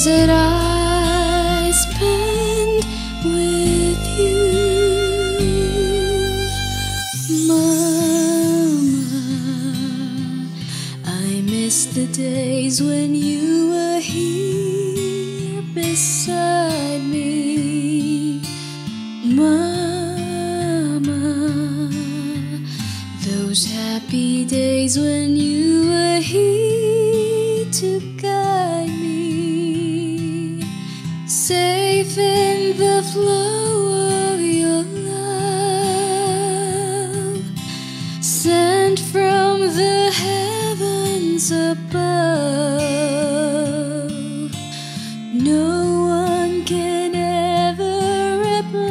years that I spent with you, Mama. I miss the days when you were here beside me, Mama. Those happy days when you were here to guide me, safe in the flow of your love, sent from the heavens above. No one can ever replace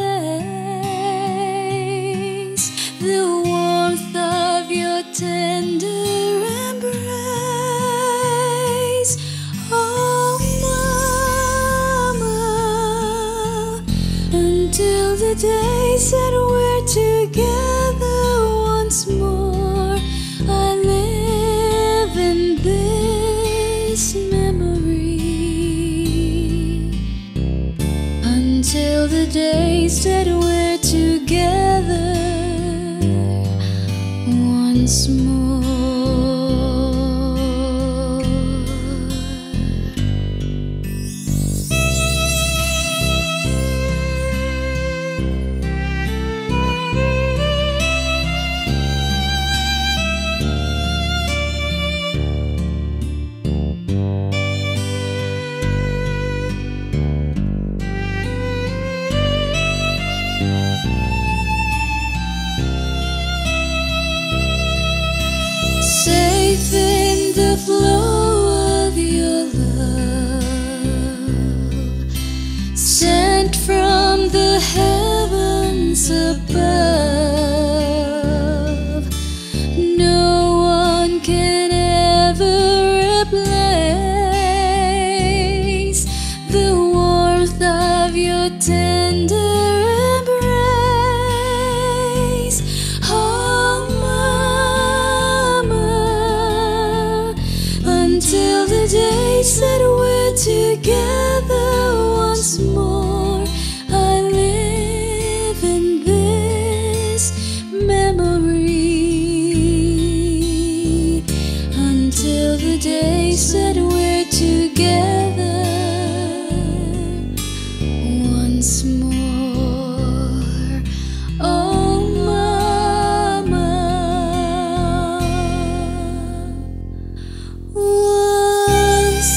the warmth of your tender embrace. Oh, Mama, until the days that we're together once more, I live in this memory. Until the days that we're together once more. Safe in the flow of your love, sent from the heavens above. No one can ever replace the warmth of your tender embrace. Oh, until the days that we're together once more, I live in this memory. Until the days that we're together once more. Oh, Mama, once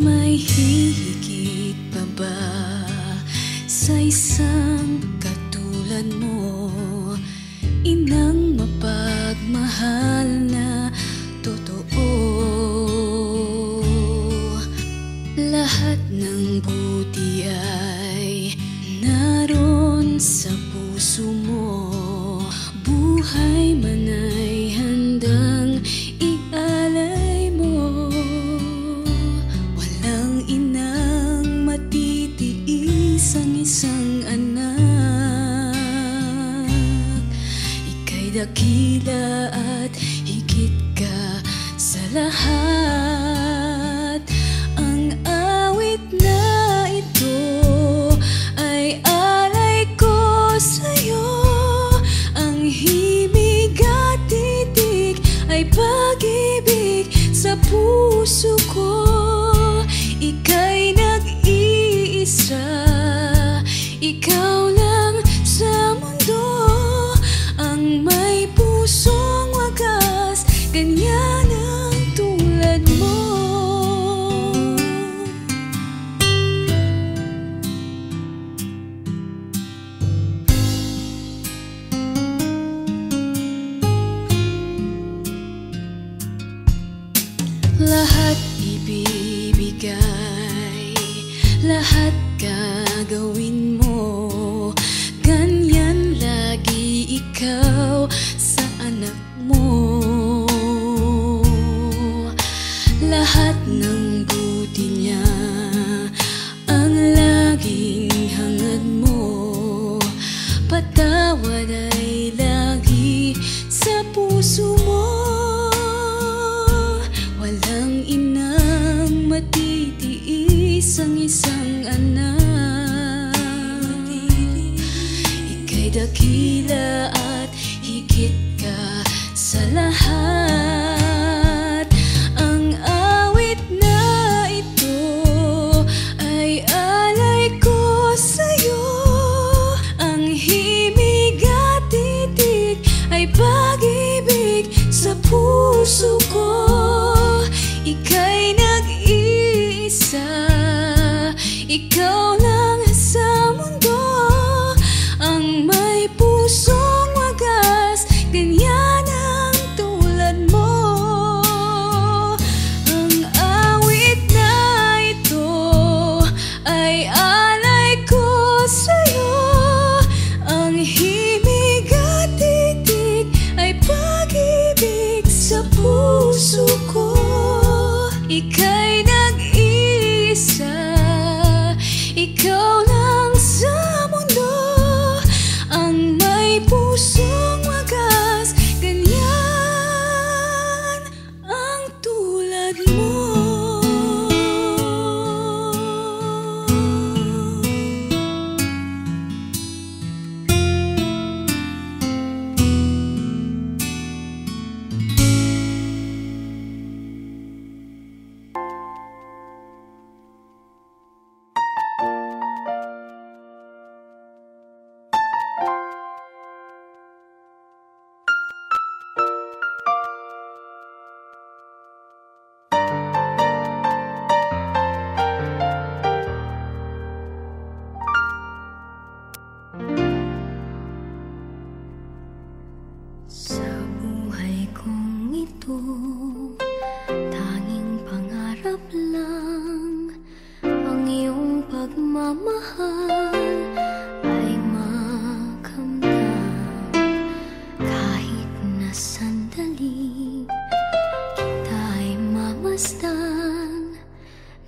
may hihigit pa ba sa isang katulad mo, inang mapagmahal na totoo? Lahat ng buti ay naroon sa puso mo, buhay man ay handang ialay mo. Walang inang matitiis ang isang anak, ika'y dakila at higit ka sa lahat. Ang awit na ito ay alay ko sa'yo, ang himig at titig ay pag-ibig sa puso ko. Ika'y nag-iisa, ikaw lang sa mundo, ang may pusong wagas, ganyan ang tulad mo. Lahat ibibigay, lahat gagawin mo, ganyan ikaw sa anak mo. Lahat ng buti niya ang laging hangad mo. Patawad ay lagi sa puso mo. Walang inang matitiis ang isang anak. Ika'y dakila at higit ka sa lahat. Ang awit na ito ay alay ko sa'yo. Ang himig at titik ay pag-ibig sa puso ko. Ika'y nag-iisa, ikaw lang sa mundo ang may pusong wagas, ganyan ang tulad mo. Ang awit na ito ay alay ko sa'yo. Ang himig at titik ay pag-ibig sa puso ko. Ika'y nag-iisa, ikaw lang sa mundo ang may pusong wagas, ganyan ang tulad mo. Sa buhay kong ito, tanging pangarap lang ang iyong pagmamahal ay makamdam. Kahit na sandali kita'y mamasdan,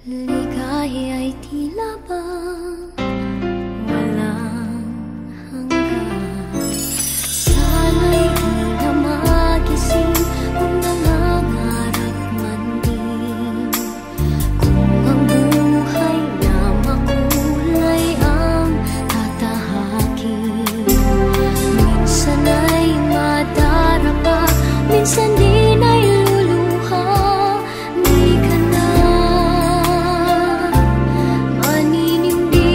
ligaya ay tila bang walang hanggan. Sana'y di na magising kung nangangarap man din, kung ang buhay na makulay ang tatahakin. Minsan ay madarapa, minsan din ay luluha. Di ka na maninindi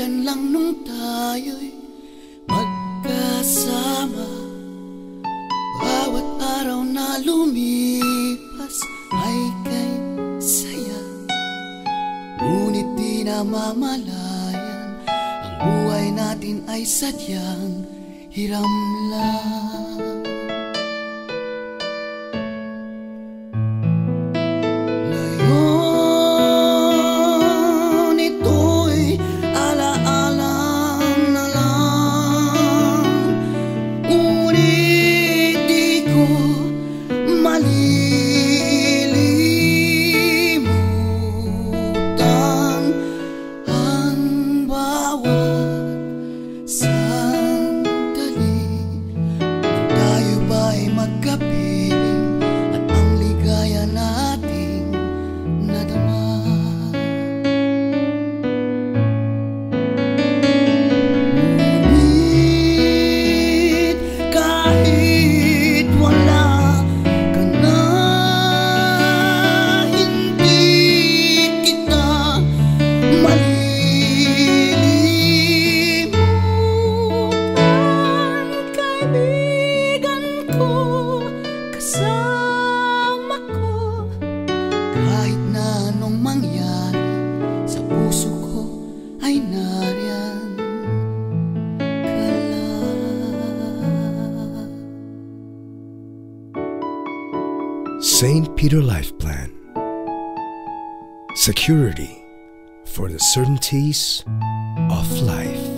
kailan lang nung tayo'y magkasama. Bawat araw na lumipas ay kay saya, ngunit di namamalayan ang buhay natin ay sadyang hiram lang. Ngayon ito'y alaalang na lang, ngunit di ko malilimutan ang bawat sandali nung tayo ba'y magkapiling at ang ligaya nating nadama. Ngunit kahit wala ka na, hindi kita malilimutan. Kaibigan ko, kasama ko, kahit na anong mangyari sa puso ko ay nariyan ka lang. St. Peter Life Plan. Security for the certainties of life.